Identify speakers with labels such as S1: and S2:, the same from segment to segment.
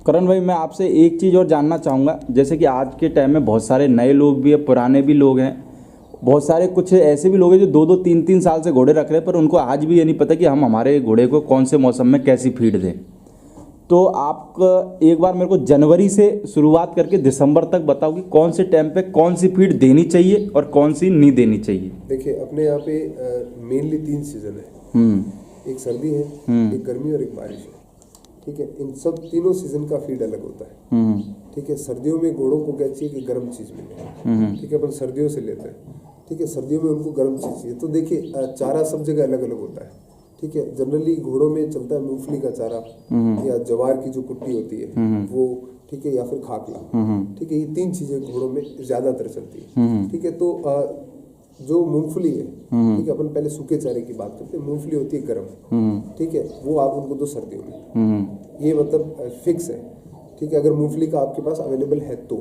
S1: करण भाई, मैं आपसे एक चीज़ और जानना चाहूँगा। जैसे कि आज के टाइम में बहुत सारे नए लोग भी हैं, पुराने भी लोग हैं, बहुत सारे कुछ ऐसे भी लोग हैं जो 2-2 3-3 साल से घोड़े रख रहे हैं, पर उनको आज भी ये नहीं पता कि हम हमारे घोड़े को कौन से मौसम में कैसी फीड दें। तो आप एक बार मेरे को जनवरी से शुरुआत करके दिसंबर तक बताओ कि कौन से टाइम पे कौन सी फीड देनी चाहिए और कौन सी नहीं देनी चाहिए।
S2: देखिए, अपने यहाँ पे मेनली 3 सीजन है। एक सर्दी है, एक गर्मी और एक बारिश है। ठीक है, इन सब तीनों सीजन का फीड अलग होता है। ठीक है, सर्दियों में घोड़ों को क्या चाहिए कि गर्म चीज मिले। ठीक है, अपन सर्दियों से लेते हैं। ठीक है, सर्दियों में उनको गर्म चीज चाहिए। तो देखिए, चारा सब जगह अलग अलग होता है। ठीक है, जनरली घोड़ों में चलता है मूंगफली का चारा या जवार की जो कुट्टी होती है वो, ठीक है, या फिर खाकला। ठीक है, ये 3 चीजें घोड़ों में ज्यादातर चलती है। ठीक है, तो जो मूंगफली है, ठीक है, अपन पहले सूखे चारे की बात करते हैं। मूंगफली होती है गर्म। ठीक है, वो आप उनको दो सर्दियों में, ये मतलब फिक्स है। ठीक है, अगर मूंगफली का आपके पास अवेलेबल है तो।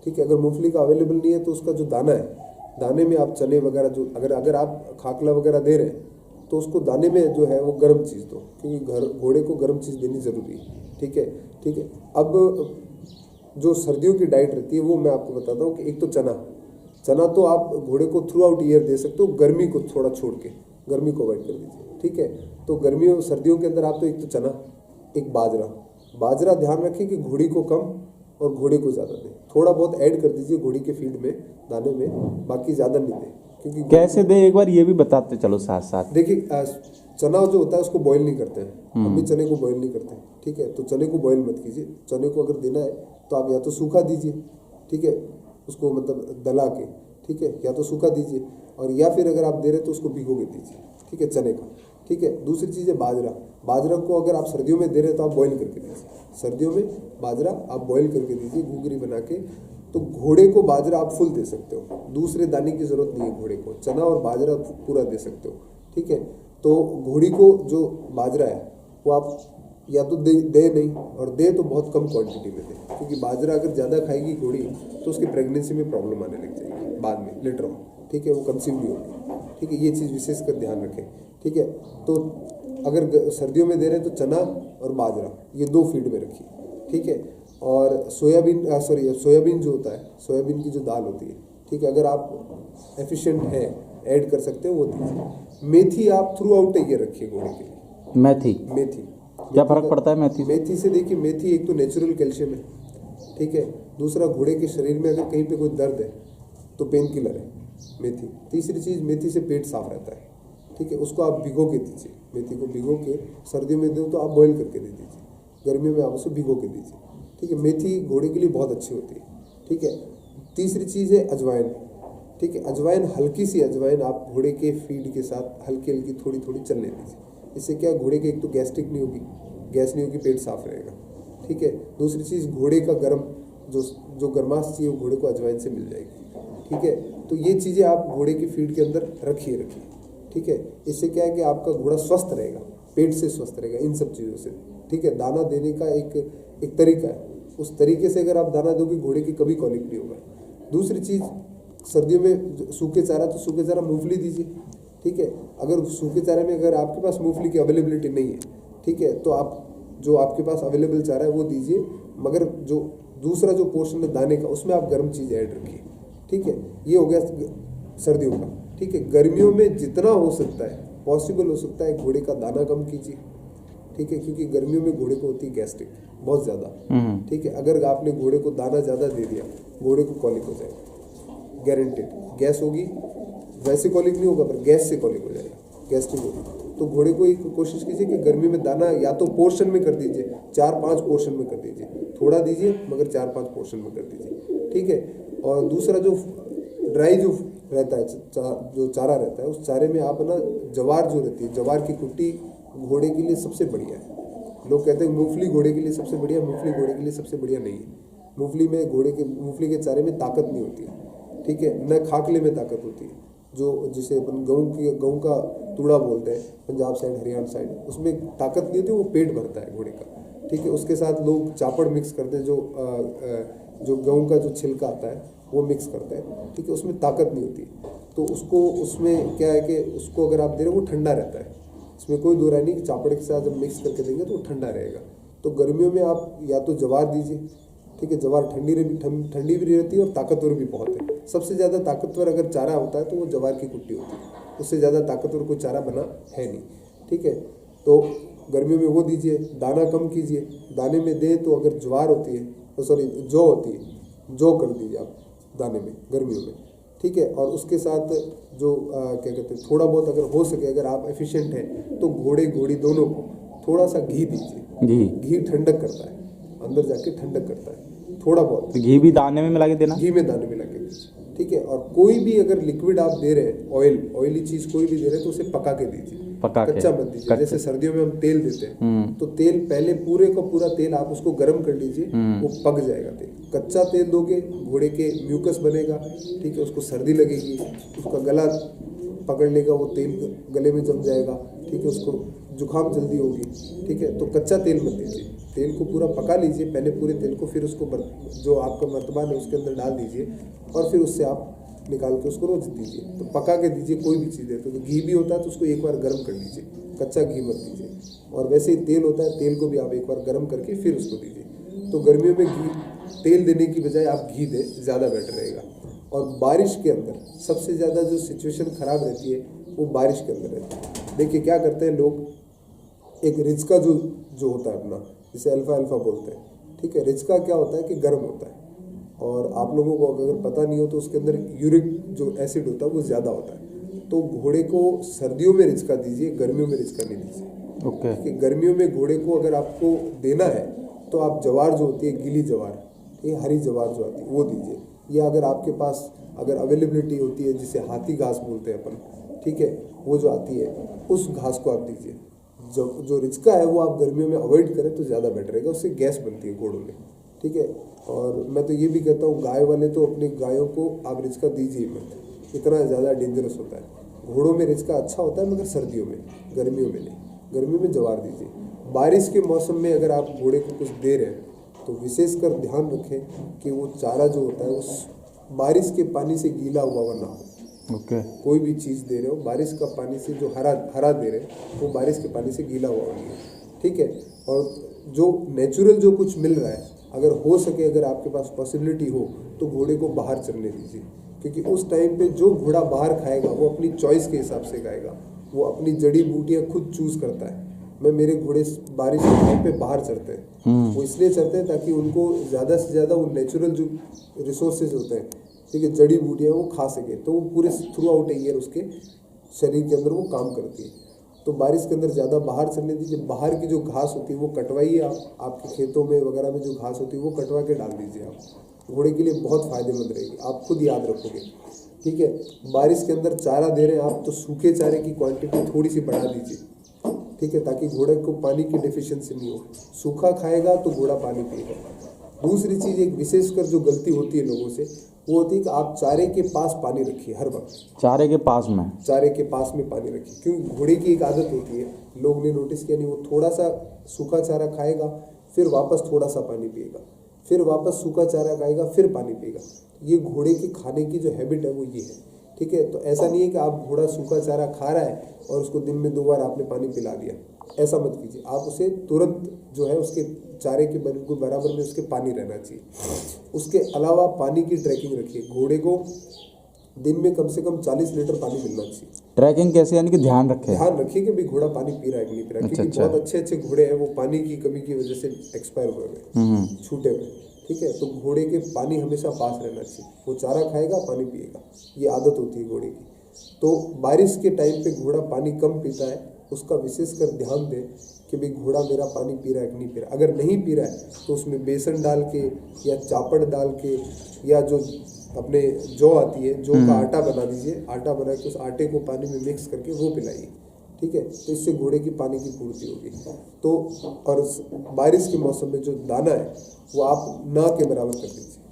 S2: ठीक है, अगर मूंगफली का अवेलेबल नहीं है तो उसका जो दाना है, दाने में आप चने वगैरह जो, अगर आप खाकला वगैरह दे रहे हैं तो उसको दाने में जो है वो गर्म चीज़ दो, क्योंकि घोड़े को गर्म चीज़ देनी ज़रूरी है। ठीक है, ठीक है। अब जो सर्दियों की डाइट रहती है वो मैं आपको बताता हूँ कि एक तो चना तो आप घोड़े को थ्रू आउट ईयर दे सकते हो, गर्मी को थोड़ा छोड़ के, गर्मी को अवॉइड कर दीजिए। ठीक है, तो गर्मियों सर्दियों के अंदर आप तो एक तो चना, एक बाजरा ध्यान रखें कि घोड़ी को कम और घोड़े को ज़्यादा दें। थोड़ा बहुत ऐड कर दीजिए घोड़ी के फीड में, दाने में, बाकी ज़्यादा नहीं दें। क्योंकि
S1: कैसे दे एक बार ये भी बताते चलो साथ साथ।
S2: देखिए, चना जो होता है उसको बॉईल नहीं करते हैं, हम भी चने को बॉईल नहीं करते हैं। ठीक है, तो चने को बॉईल मत कीजिए। चने को अगर देना है तो आप या तो सूखा दीजिए, ठीक है, उसको मतलब दला के, ठीक है, या तो सूखा दीजिए, और या फिर अगर आप दे रहे तो उसको भिगो के दीजिए। ठीक है, चने का। ठीक है, दूसरी चीज़ है बाजरा को अगर आप सर्दियों में दे रहे हैं तो आप बॉईल करके दीजिए। सर्दियों में बाजरा आप बॉईल करके दीजिए, घुघरी बना के। तो घोड़े को बाजरा आप फुल दे सकते हो, दूसरे दाने की जरूरत नहीं है घोड़े को, चना और बाजरा पूरा दे सकते हो। ठीक है, तो घोड़ी को जो बाजरा है वो आप या तो दे नहीं, और दे तो बहुत कम क्वांटिटी में दे, क्योंकि बाजरा अगर ज़्यादा खाएगी घोड़ी तो उसकी प्रेगनेंसी में प्रॉब्लम आने लग जाएगी बाद में, लेटर ऑन। ठीक है, वो कंसीव नहीं होगी। ठीक है, ये चीज़ विशेष कर ध्यान रखें। ठीक है, तो अगर सर्दियों में दे रहे हैं तो चना और बाजरा ये 2 फीड में रखिए। ठीक है, और सोयाबीन जो होता है, सोयाबीन की जो दाल होती है, ठीक है, अगर आप एफिशिएंट है ऐड कर सकते हो वो दीजिए। मेथी आप थ्रू आउट ईयर रखिए घोड़े के लिए। मेथी
S1: क्या फर्क पड़ता है
S2: मेथी से? देखिए, मेथी एक तो नेचुरल कैल्शियम है। ठीक है, दूसरा घोड़े के शरीर में अगर कहीं पे कोई दर्द है तो पेन किलर है मेथी। तीसरी चीज़, मेथी से पेट साफ रहता है। ठीक है, उसको आप भिगो के दीजिए। मेथी को भिगो के सर्दियों में दो तो आप बॉईल करके दे दीजिए, गर्मियों में आप उसे भिगो के दीजिए। ठीक है, मेथी घोड़े के लिए बहुत अच्छी होती है। ठीक है, तीसरी चीज़ है अजवाइन। ठीक है, अजवाइन, हल्की सी अजवाइन आप घोड़े के फीड के साथ हल्की हल्की थोड़ी थोड़ी चलने दीजिए। इससे क्या, घोड़े के एक तो गैस्ट्रिक नहीं होगी, गैस नहीं होगी, पेट साफ रहेगा। ठीक है, दूसरी चीज़, घोड़े का गर्म जो गर्माश चाहिए वो घोड़े को अजवाइन से मिल जाएगी। ठीक है, तो ये चीज़ें आप घोड़े की फीड के अंदर रखिए। ठीक है, इससे क्या है कि आपका घोड़ा स्वस्थ रहेगा, पेट से स्वस्थ रहेगा इन सब चीज़ों से। ठीक है, दाना देने का एक तरीका है, उस तरीके से अगर आप दाना दोगे घोड़े की कभी कॉलिक नहीं होगा। दूसरी चीज़, सर्दियों में सूखे चारा, तो सूखे चारा मूंगफली दीजिए। ठीक है, अगर सूखे चारे में अगर आपके पास मूंगफली की अवेलेबिलिटी नहीं है, ठीक है, तो आप जो आपके पास अवेलेबल चारा है वो दीजिए, मगर जो दूसरा जो पोर्शन है दाने का उसमें आप गर्म चीज़ ऐड रखिए। ठीक है, ये हो गया सर्दियों का। ठीक है, गर्मियों में जितना हो सकता है, पॉसिबल हो सकता है, घोड़े का दाना कम कीजिए। ठीक है, क्योंकि गर्मियों में घोड़े को होती है गैस्ट्रिक बहुत ज़्यादा। ठीक है, अगर आपने घोड़े को दाना ज़्यादा दे दिया, घोड़े को कॉलिक हो जाएगा, गारंटेड। गैस होगी, वैसे कॉलिक नहीं होगा पर गैस से कॉलिक हो जाएगा, गैस्ट्रिक होगी। तो घोड़े को एक कोशिश कीजिए कि गर्मी में दाना या तो पोर्शन में कर दीजिए, 4-5 पोर्शन में कर दीजिए, थोड़ा दीजिए मगर 4-5 पोर्शन में कर दीजिए। ठीक है, और दूसरा जो ड्राई जो रहता है, जो चारा रहता है, उस चारे में आप ना जवार जो रहती है, जवार की कुट्टी घोड़े के लिए सबसे बढ़िया है। लोग कहते हैं मूंगफली घोड़े के लिए सबसे बढ़िया, मूंगफली घोड़े के लिए सबसे बढ़िया नहीं है। मूंगफली के चारे में ताकत नहीं होती है। ठीक है, न खाकले में ताकत होती है, जो जिसे अपन गेहूँ का तूड़ा बोलते हैं पंजाब साइड, हरियाणा साइड, उसमें ताकत नहीं होती, वो पेट भरता है घोड़े का। ठीक है, उसके साथ लोग चापड़ मिक्स करते हैं, जो गेहूँ का जो छिलका आता है वो मिक्स करते हैं। ठीक है, उसमें ताकत नहीं होती, तो उसमें क्या है कि उसको अगर आप दे रहे हो वो ठंडा रहता है, इसमें कोई दो राय नहीं कि चापड़ के साथ जब मिक्स करके देंगे तो वो ठंडा रहेगा। तो तो गर्मियों में आप या तो ज्वार दीजिए, ठीक है। ज्वार ठंडी भी रहती है और ताकतवर भी बहुत है। सबसे ज़्यादा ताकतवर अगर चारा होता है तो वो ज्वार की कुट्टी होती है, उससे ज़्यादा ताकतवर कोई चारा बना है नहीं, ठीक है। तो गर्मियों में वो दीजिए, दाना कम कीजिए। दाने में दे तो अगर ज्वार होती है, जौ होती है, जौ कर दीजिए आप दाने में गर्मियों में, ठीक है। और उसके साथ जो क्या कहते हैं, थोड़ा बहुत अगर हो सके, अगर आप एफिशिएंट हैं तो घोड़े घोड़ी दोनों को थोड़ा सा घी दीजिए। घी ठंडक करता है, अंदर जाके ठंडक करता है थोड़ा बहुत।
S1: तो घी भी दाने में मिला के देना?
S2: घी में दाने मिला के दीजिए, ठीक है। और कोई भी अगर लिक्विड आप दे रहे हैं, ऑयली चीज़ कोई भी दे रहे हैं तो उसे पका के दीजिए, कच्चा मत दीजिए। जैसे सर्दियों में हम तेल देते हैं तो तेल पहले पूरे का पूरा तेल आप उसको गर्म कर लीजिए, वो पक जाएगा तेल। कच्चा तेल दोगे घोड़े के म्यूकस बनेगा, ठीक है, उसको सर्दी लगेगी, उसका गला पकड़ लेगा, वो तेल गले में जम जाएगा, ठीक है, उसको जुकाम जल्दी होगी, ठीक है। तो कच्चा तेल मत दीजिए, तेल को पूरा पका लीजिए पहले पूरे तेल को, फिर उसको जो आपका मर्तबान है उसके अंदर डाल दीजिए और फिर उससे आप निकाल के उसको रोज दीजिए। तो पका के दीजिए, कोई भी चीज़ है तो घी भी होता है तो उसको एक बार गर्म कर लीजिए, कच्चा घी मत दीजिए। और वैसे ही तेल होता है, तेल को भी आप एक बार गर्म करके फिर उसको दीजिए। तो गर्मियों में तेल देने की बजाय आप घी दें, ज़्यादा बेटर रहेगा। और बारिश के अंदर सबसे ज़्यादा जो सिचुएशन ख़राब रहती है वो बारिश के अंदर रहती है। देखिए क्या करते हैं लोग, एक रिचका जो होता है अपना, जिसे अल्फा बोलते हैं, ठीक है। रिचका क्या होता है कि गर्म होता है, और आप लोगों को अगर पता नहीं हो तो उसके अंदर यूरिक जो एसिड होता है वो ज़्यादा होता है। तो घोड़े को सर्दियों में रिचका दीजिए, गर्मियों में रिचका नहीं दीजिए,
S1: ओके।
S2: कि गर्मियों में घोड़े को अगर आपको देना है तो आप ज्वार जो होती है, गीली ज्वार, ठीक है, हरी ज्वार जो आती है वो दीजिए। या अगर आपके पास अगर अवेलेबिलिटी होती है, जिसे हाथी घास बोलते हैं अपन, ठीक है, वो जो आती है उस घास को आप दीजिए। जो रिचका है वो आप गर्मियों में अवॉइड करें तो ज़्यादा बेटर रहेगा, उससे गैस बनती है घोड़ों में, ठीक है। और मैं तो ये भी कहता हूँ गाय वाले तो अपनी गायों को आप रिचका दीजिए मत, इतना ज़्यादा डेंजरस होता है। घोड़ों में रिचका अच्छा होता है मगर सर्दियों में, गर्मियों में नहीं। गर्मियों में ज्वार दीजिए। बारिश के मौसम में अगर आप घोड़े को कुछ दे रहे हैं तो विशेषकर ध्यान रखें कि वो चारा जो होता है उस बारिश के पानी से गीला हुआ ना हो।
S1: ओके।
S2: कोई भी चीज़ दे रहे हो बारिश का पानी से, जो हरा दे रहे हैं वो बारिश के पानी से गीला हुआ होगी, ठीक है। और जो नेचुरल जो कुछ मिल रहा है, अगर हो सके, अगर आपके पास पॉसिबिलिटी हो तो घोड़े को बाहर चरने दीजिए, क्योंकि उस टाइम पे जो घोड़ा बाहर खाएगा वो अपनी चॉइस के हिसाब से खाएगा, वो अपनी जड़ी बूटियाँ खुद चूज़ करता है। मैं मेरे घोड़े बारिश के टाइम पे बाहर चरते हैं, वो इसलिए चरते हैं ताकि उनको ज़्यादा से ज़्यादा वो नेचुरल जो रिसोर्सेज होते हैं, ठीक है, जड़ी बूटियाँ वो खा सके, तो वो पूरे थ्रू आउट ईयर उसके शरीर के अंदर वो काम करती है। तो बारिश के अंदर ज़्यादा बाहर चलने दीजिए। बाहर की जो घास होती है वो कटवाइए, आपके खेतों में वगैरह में जो घास होती है वो कटवा के डाल दीजिए। आप घोड़े के लिए बहुत फ़ायदेमंद रहेगी, आप खुद याद रखोगे, ठीक है। बारिश के अंदर चारा दे रहे हैं आप तो सूखे चारे की क्वांटिटी थोड़ी सी बढ़ा दीजिए, ठीक है, ताकि घोड़े को पानी की डिफिशियंसी नहीं हो। सूखा खाएगा तो घोड़ा पानी पिएगा। दूसरी चीज़, एक विशेषकर जो गलती होती है लोगों से, वो होती है कि आप चारे के पास पानी रखिए हर वक्त।
S1: चारे के पास में
S2: पानी रखिए, क्योंकि घोड़े की एक आदत होती है, लोग ने नोटिस किया नहीं, वो थोड़ा सा सूखा चारा खाएगा, फिर वापस थोड़ा सा पानी पिएगा, फिर वापस सूखा चारा खाएगा, फिर पानी पिएगा। ये घोड़े की खाने की जो हैबिट है वो ये है, ठीक है। तो ऐसा नहीं है कि आप घोड़ा सूखा चारा खा रहा है और उसको दिन में 2 बार आपने पानी पिला दिया, ऐसा मत कीजिए। आप उसे तुरंत जो है उसके चारे के बिल्कुल बराबर में उसके पानी रहना चाहिए। उसके अलावा पानी की ट्रैकिंग रखिए। घोड़े को दिन में कम से कम 40 लीटर पानी मिलना चाहिए।
S1: ट्रैकिंग कैसे, यानी कि ध्यान
S2: रखिए कि भाई घोड़ा पानी पी रहा है कि नहीं पी रहा, क्योंकि बहुत अच्छे घोड़े हैं वो पानी की कमी की वजह से एक्सपायर हुए हुए, छूटे हुए, ठीक है। तो घोड़े के पानी हमेशा पास रहना चाहिए। वो चारा खाएगा, पानी पिएगा, ये आदत होती है घोड़े की। तो बारिश के टाइम पे घोड़ा पानी कम पीता है, उसका विशेषकर ध्यान दें कि भाई घोड़ा मेरा पानी पी रहा है कि नहीं पी रहा। अगर नहीं पी रहा है तो उसमें बेसन डाल के या चापड़ डाल के, या जो अपने जौ आती है, जौ का आटा बना दीजिए। आटा बना के उस आटे को पानी में मिक्स करके वो पिलाइए, ठीक है। तो इससे घोड़े की पानी की पूर्ति होगी। तो और बारिश के मौसम में जो दाना है वो आप ना के बराबर कर दीजिए,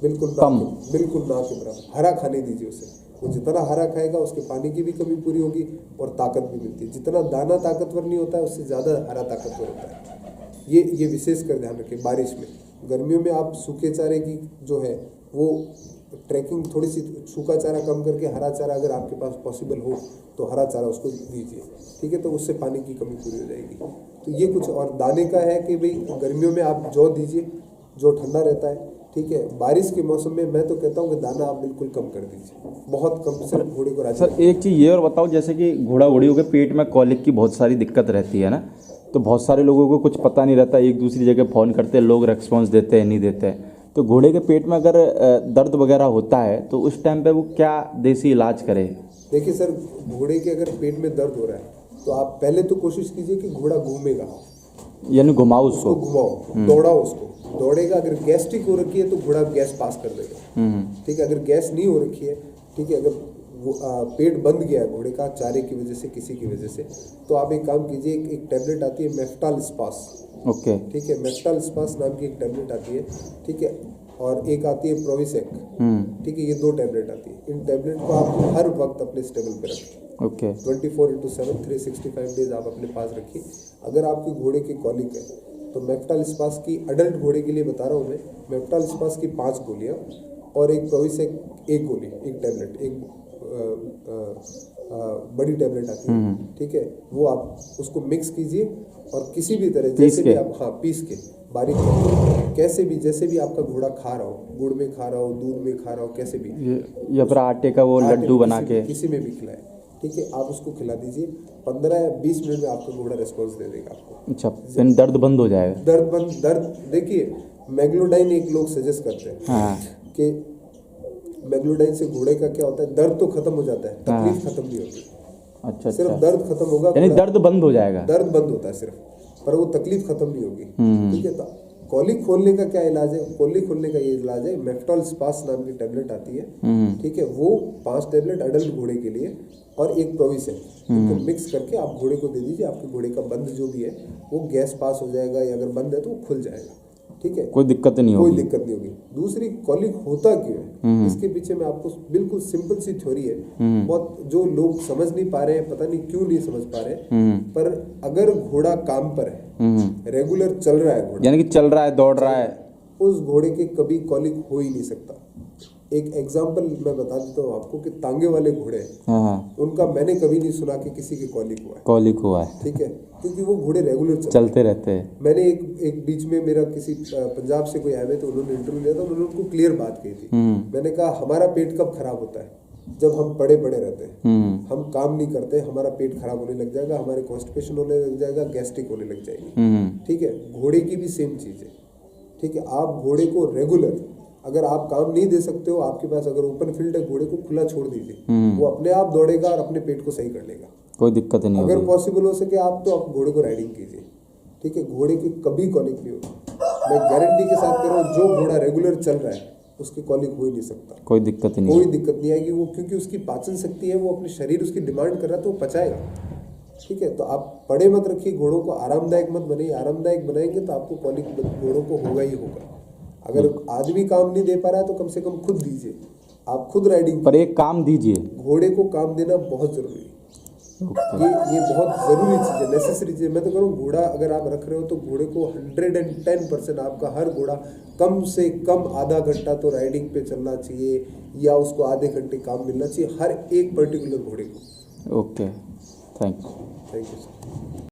S2: बिल्कुल ना के बराबर। हरा खाने दीजिए उसे, वो जितना हरा खाएगा उसके पानी की भी कमी पूरी होगी और ताकत भी मिलती है। जितना दाना ताकतवर नहीं होता है उससे ज़्यादा हरा ताकतवर होता है। ये विशेष कर ध्यान रखें बारिश में। गर्मियों में आप सूखे चारे की जो है वो ट्रैकिंग थोड़ी सी सूखा चारा कम करके हरा चारा अगर आपके पास पॉसिबल हो तो हरा चारा उसको दीजिए, ठीक है। तो उससे पानी की कमी पूरी हो जाएगी। तो ये कुछ और दाने का है कि भाई गर्मियों में आप जौ दीजिए, जो ठंडा रहता है, ठीक है। बारिश के मौसम में मैं तो कहता हूँ कि दाना आप बिल्कुल कम कर दीजिए, बहुत कम, सिर्फ घोड़े को राजी।
S1: सर एक चीज़ ये और बताओ, जैसे कि घोड़ा घोड़ियों के पेट में कॉलिक की बहुत सारी दिक्कत रहती है ना, तो बहुत सारे लोगों को कुछ पता नहीं रहता, एक दूसरी जगह फ़ोन करते हैं, लोग रेस्पॉन्स देते हैं नहीं देते हैं। तो घोड़े के पेट में अगर दर्द वगैरह होता है तो उस टाइम पे वो क्या देसी इलाज करे?
S2: देखिए सर, घोड़े के अगर पेट में दर्द हो रहा है तो आप पहले तो कोशिश कीजिए कि घोड़ा घूमेगा,
S1: यानी घुमाओ उसको,
S2: घुमाओ, दौड़ाओ उसको, दौड़ेगा। अगर गैस्ट्रिक हो रखी है तो घोड़ा गैस पास कर देगा, ठीक है। अगर गैस नहीं हो रखी है, ठीक है, अगर पेट बंद गया है घोड़े का चारे की वजह से, किसी की वजह से, तो आप एक काम कीजिए, एक टैबलेट आती है मेफ्टाल स्पास,
S1: ओके,
S2: ठीक है। मेफ्टाल स्पास नाम की एक टैबलेट आती है, ठीक है। और एक आती है प्रोविसेक, ठीक है। ये 2 टैबलेट आती है। इन टैबलेट को आप हर वक्त अपने स्टेबल पे रखें,
S1: ओके।
S2: 24/7 365 डेज आप अपने पास रखिए। अगर आपके घोड़े की कॉलिक है तो मेफ्टाल स्पास की, अडल्ट घोड़े के लिए बता रहा हूँ मैं, मेफ्टाल स्पास की 5 गोलियाँ और एक प्रोविसेक 1 गोली, एक टैबलेट, एक बड़ी टैबलेट आती है, ठीक है। वो आप उसको मिक्स कीजिए और किसी भी तरह, जैसे भी आप, हाँ, पीस के बारीक, कैसे भी, जैसे भी आपका घोड़ा खा रहा हो, गुड़ में खा रहा हो, दूध में खा रहा हो, कैसे भी,
S1: या फिर आटे का वो लड्डू बना के,
S2: किसी में भी खिलाए, ठीक है। आप उसको खिला दीजिए, 15 या 20 मिनट में आपका घोड़ा रिस्पॉन्स दे देगा आपको।
S1: अच्छा, फिर दर्द बंद हो जाएगा?
S2: दर्द देखिए, मैग्लोडाइन एक लोग सजेस्ट करते हैं,
S1: हाँ,
S2: कि मैग्लोडाइन से घोड़े का क्या होता है, दर्द तो खत्म हो जाता है, तकलीफ खत्म नहीं होती।
S1: अच्छा,
S2: सिर्फ दर्द खत्म होगा,
S1: यानी दर्द बंद हो जाएगा?
S2: दर्द बंद होता है सिर्फ, पर वो तकलीफ खत्म नहीं होगी, ठीक है। तो कॉलिक खोलने का क्या इलाज है? कॉलिक खोलने का ये इलाज है, मेफ्टॉल स्पास नाम की टैबलेट आती है, ठीक है। वो 5 टैबलेट अडल्ट घोड़े के लिए और एक प्रोविसेक, इनको मिक्स करके आप घोड़े को दे दीजिए। आपके घोड़े का बंद जो भी है वो गैस पास हो जाएगा, या अगर बंद है तो वो खुल जाएगा, ठीक है।
S1: कोई दिक्कत नहीं होगी?
S2: कोई दिक्कत नहीं होगी। दूसरी, कॉलिक होता क्यों है, इसके पीछे में आपको बिल्कुल सिंपल सी थ्योरी है, बहुत जो लोग समझ नहीं पा रहे हैं, पता नहीं क्यों नहीं समझ पा रहे हैं, पर अगर घोड़ा काम पर है, रेगुलर चल रहा है घोड़ा,
S1: यानी कि चल रहा है, दौड़ रहा है,
S2: उस घोड़े के कभी कॉलिक हो ही नहीं सकता। एक एग्जाम्पल मैं बता देता हूँ आपको कि तांगे वाले घोड़े,
S1: हाँ,
S2: उनका मैंने कभी नहीं सुना कि किसी के
S1: कॉलिक हुआ है,
S2: ठीक है, क्योंकि वो घोड़े रेगुलर
S1: चलते रहते हैं।
S2: मैंने एक बीच में मेरा किसी पंजाब से कोई आए हुए, तो उन्होंने इंटरव्यू लिया था, उन्होंने उनको क्लियर बात कही थी। मैंने कहा, हमारा पेट कब खराब होता है? जब हम पड़े रहते हैं, हम काम नहीं करते, हमारा पेट खराब होने लग जाएगा, हमारे कॉन्स्टिपेशन होने लग जाएगा, गैस्ट्रिक होने लग जाएगी, ठीक है। घोड़े की भी सेम चीज है, ठीक है। आप घोड़े को रेगुलर, अगर आप काम नहीं दे सकते हो, आपके पास अगर ओपन फील्ड है, घोड़े को खुला छोड़ दीजिए, वो अपने आप दौड़ेगा और अपने पेट को सही कर लेगा,
S1: कोई दिक्कत नहीं
S2: अगर
S1: होगी।
S2: पॉसिबल हो सके आप तो आप घोड़े को राइडिंग कीजिए, ठीक है। घोड़े की कभी कॉलिक नहीं होगी, मैं गारंटी के साथ कह रहा हूँ। जो घोड़ा रेगुलर चल रहा है उसकी कॉलिक हो ही नहीं सकता,
S1: कोई दिक्कत नहीं,
S2: कोई दिक्कत नहीं आएगी। वो क्योंकि उसकी पाचन शक्ति है, वो अपने शरीर उसकी डिमांड कर रहा है तो वो पचाएगा, ठीक है। तो आप पड़े मत रखिए, घोड़ों को आरामदायक मत बनाइए, आरामदायक बनाएंगे तो आपको कॉलिक घोड़ों को होगा ही होगा। अगर आदमी काम नहीं दे पा रहा है तो कम से कम खुद दीजिए, आप खुद राइडिंग
S1: पर एक काम दीजिए,
S2: घोड़े को काम देना बहुत जरूरी है। ये बहुत जरूरी चीज है, नेसेसरी चीज है। मैं तो कह रहा हूँ, घोड़ा अगर आप रख रहे हो तो घोड़े को 110% आपका हर घोड़ा कम से कम आधा घंटा तो राइडिंग पे चलना चाहिए, या उसको आधे घंटे काम मिलना चाहिए हर एक पर्टिकुलर घोड़े को।
S1: Okay, thank you
S2: sir.